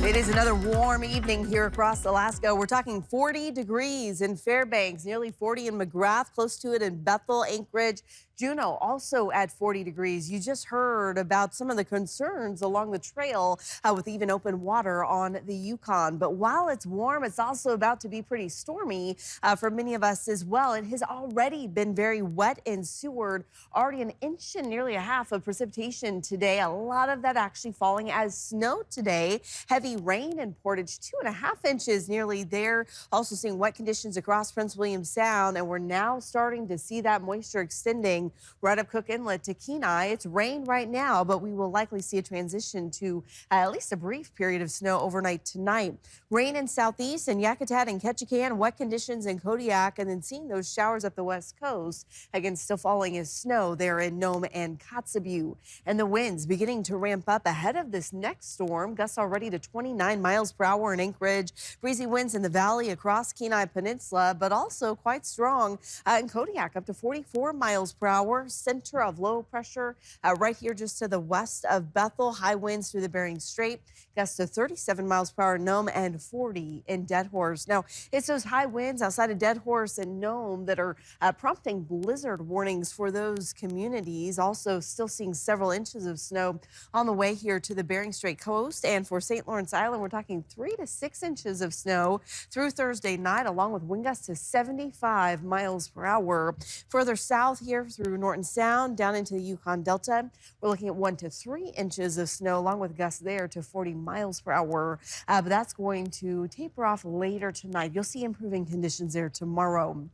It is another warm evening here across Alaska. We're talking 40 degrees in Fairbanks, nearly 40 in McGrath, close to it in Bethel, Anchorage. Juneau also at 40 degrees. You just heard about some of the concerns along the trail with even open water on the Yukon. But while it's warm, it's also about to be pretty stormy for many of us as well. It has already been very wet in Seward, already an inch and nearly a half of precipitation today. A lot of that actually falling as snow today. Heavy rain in Portage, 2.5 inches nearly there. Also seeing wet conditions across Prince William Sound, and we're now starting to see that moisture extending right up Cook Inlet to Kenai. It's rain right now, but we will likely see a transition to at least a brief period of snow overnight tonight. Rain in southeast and Yakutat and Ketchikan, wet conditions in Kodiak, and then seeing those showers up the west coast. Again, still falling as snow there in Nome and Kotzebue. And the winds beginning to ramp up ahead of this next storm. Gusts already to 29 miles per hour in Anchorage. Breezy winds in the valley across Kenai Peninsula, but also quite strong in Kodiak, up to 44 miles per hour. Center of low pressure right here just to the west of Bethel. High winds through the Bering Strait. Gusts to 37 miles per hour in Nome and 40 in Dead Horse. Now, it's those high winds outside of Dead Horse and Nome that are prompting blizzard warnings for those communities. Also, still seeing several inches of snow on the way here to the Bering Strait coast. And for St. Lawrence Island, we're talking 3 to 6 inches of snow through Thursday night, along with wind gusts to 75 miles per hour. Further south here through Norton Sound down into the Yukon Delta, we're looking at 1 to 3 inches of snow, along with gusts there to 40 miles per hour. But that's going to taper off later tonight. You'll see improving conditions there tomorrow.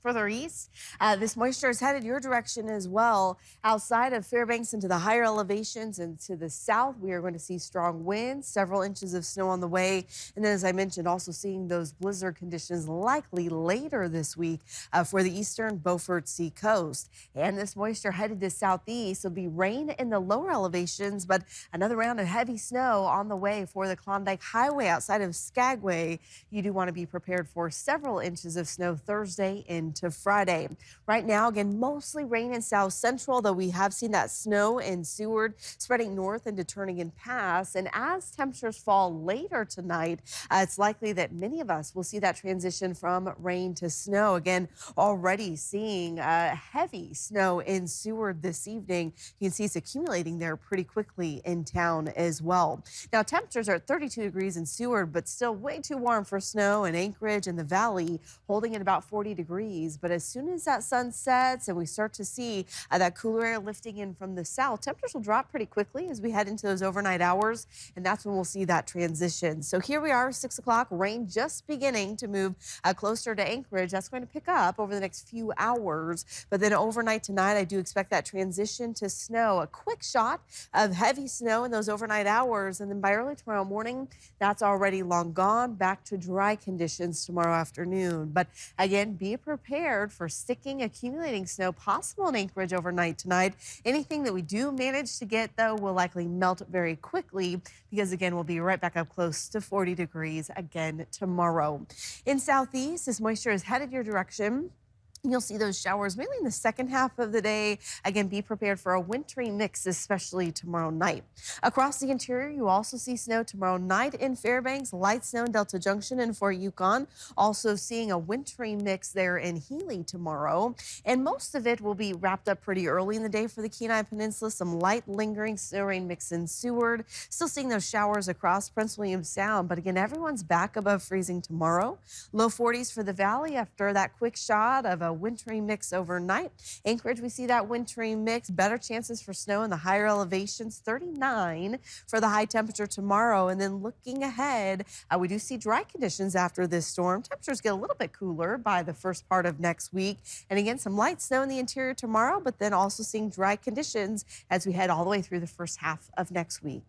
Further east, this moisture is headed your direction as well. Outside of Fairbanks into the higher elevations and to the south, we are going to see strong winds, several inches of snow on the way. And then, as I mentioned, also seeing those blizzard conditions likely later this week for the eastern Beaufort Sea coast. And this moisture headed to southeast. There'll be rain in the lower elevations, but another round of heavy snow on the way for the Klondike Highway outside of Skagway. You do want to be prepared for several inches of snow Thursday into Friday. Right now, again, mostly rain in south central, though we have seen that snow in Seward spreading north into Turnagain Pass. And as temperatures fall later tonight, it's likely that many of us will see that transition from rain to snow. Again, already seeing heavy snow in Seward this evening. You can see it's accumulating there pretty quickly in town as well. Now, temperatures are at 32 degrees in Seward, but still way too warm for snow in Anchorage and the valley, holding at about 40 degrees. But as soon as that sun sets and we start to see that cooler air lifting in from the south, temperatures will drop pretty quickly as we head into those overnight hours, and that's when we'll see that transition. So here we are, 6 o'clock, rain just beginning to move closer to Anchorage. That's going to pick up over the next few hours, but then overnight tonight, I do expect that transition to snow. A quick shot of heavy snow in those overnight hours, and then by early tomorrow morning, that's already long gone. Back to dry conditions tomorrow afternoon. But again, be prepared for sticking, accumulating snow possible in Anchorage overnight tonight. Anything that we do manage to get, though, will likely melt very quickly because, again, we'll be right back up close to 40 degrees again tomorrow. In southeast, this moisture is headed your direction. You'll see those showers mainly in the second half of the day. Again, be prepared for a wintry mix, especially tomorrow night. Across the interior, you also see snow tomorrow night in Fairbanks, light snow in Delta Junction and Fort Yukon. Also seeing a wintry mix there in Healy tomorrow. And most of it will be wrapped up pretty early in the day for the Kenai Peninsula. Some light lingering snow rain mix in Seward. Still seeing those showers across Prince William Sound. But again, everyone's back above freezing tomorrow. Low 40s for the valley after that quick shot of a wintry mix overnight. Anchorage, we see that wintry mix. Better chances for snow in the higher elevations. 39 for the high temperature tomorrow. And then looking ahead, we do see dry conditions after this storm. Temperatures get a little bit cooler by the first part of next week. And again, some light snow in the interior tomorrow, but then also seeing dry conditions as we head all the way through the first half of next week.